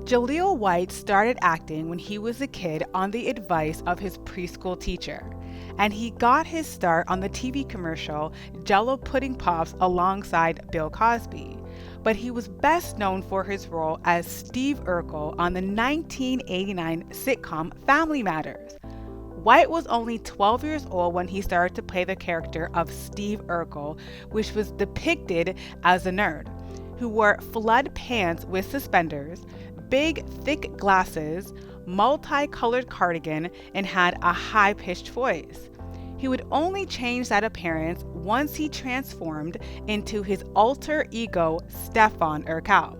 Jaleel White started acting when he was a kid on the advice of his preschool teacher, and he got his start on the TV commercial Jell-O Pudding Pops alongside Bill Cosby. But he was best known for his role as Steve Urkel on the 1989 sitcom Family Matters. White was only 12 years old when he started to play the character of Steve Urkel, which was depicted as a nerd who wore flood pants with suspenders, big thick glasses, multicolored cardigan, and had a high-pitched voice. He would only change that appearance once he transformed into his alter ego Stefan Urquelle.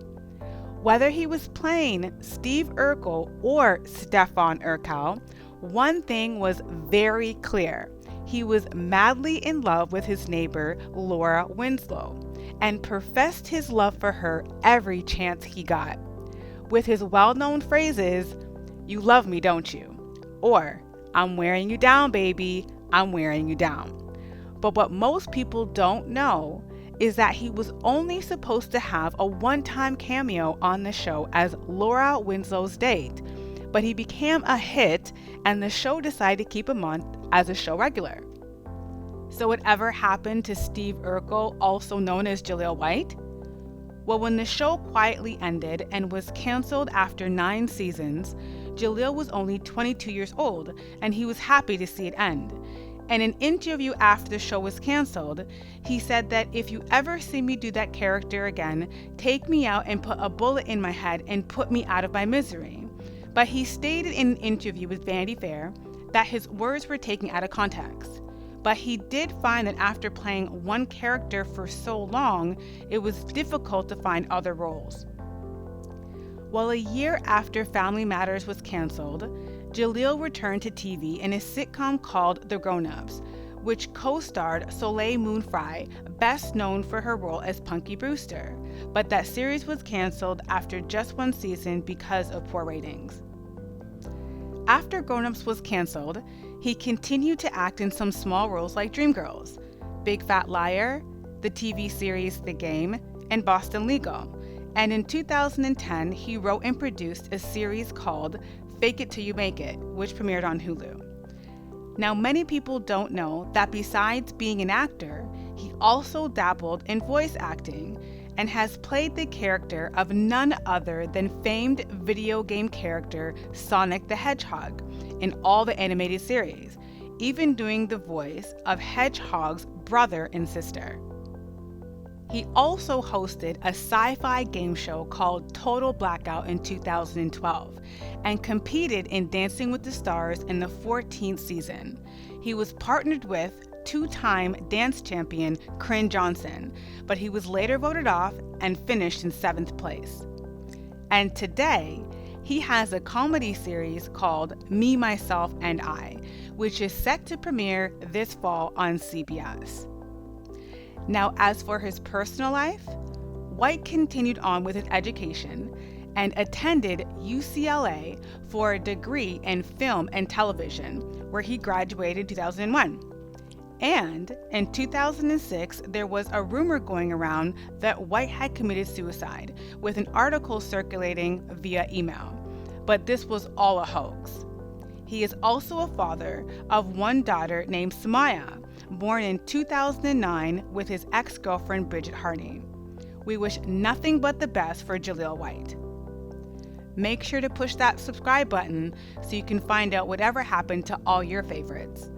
Whether he was playing Steve Urkel or Stefan Urquelle, one thing was very clear. He was madly in love with his neighbor Laura Winslow and professed his love for her every chance he got. With his well-known phrases, "You love me, don't you?" or "I'm wearing you down, baby, I'm wearing you down." But what most people don't know is that he was only supposed to have a one-time cameo on the show as Laura Winslow's date, but he became a hit and the show decided to keep him on as a show regular. So whatever happened to Steve Urkel, also known as Jaleel White? Well, when the show quietly ended and was canceled after 9 seasons, Jaleel was only 22 years old, and he was happy to see it end. In an interview after the show was canceled, he said that if you ever see me do that character again, take me out and put a bullet in my head and put me out of my misery. But he stated in an interview with Vanity Fair that his words were taken out of context. But he did find that after playing one character for so long, it was difficult to find other roles. Well, a year after Family Matters was canceled, Jaleel returned to TV in a sitcom called The Grown-Ups, which co-starred Soleil Moon Frye, best known for her role as Punky Brewster. But that series was canceled after just 1 season because of poor ratings. After Grown-Ups was canceled, he continued to act in some small roles like Dreamgirls, Big Fat Liar, the TV series The Game, and Boston Legal. And in 2010, he wrote and produced a series called Fake It Till You Make It, which premiered on Hulu. Now, many people don't know that besides being an actor, he also dabbled in voice acting and has played the character of none other than famed video game character Sonic the Hedgehog in all the animated series, even doing the voice of Hedgehog's brother and sister. He also hosted a sci-fi game show called Total Blackout in 2012 and competed in Dancing with the Stars in the 14th season. He was partnered with 2-time dance champion Corinne Johnson, but he was later voted off and finished in 7th place. And today, he has a comedy series called Me, Myself, and I, which is set to premiere this fall on CBS. Now, as for his personal life, White continued on with his education and attended UCLA for a degree in film and television, where he graduated in 2001. And in 2006, there was a rumor going around that White had committed suicide, with an article circulating via email. But this was all a hoax. He is also a father of 1 daughter named Samaya, born in 2009 with his ex-girlfriend Bridget Harney. We wish nothing but the best for Jaleel White. Make sure to push that subscribe button so you can find out whatever happened to all your favorites.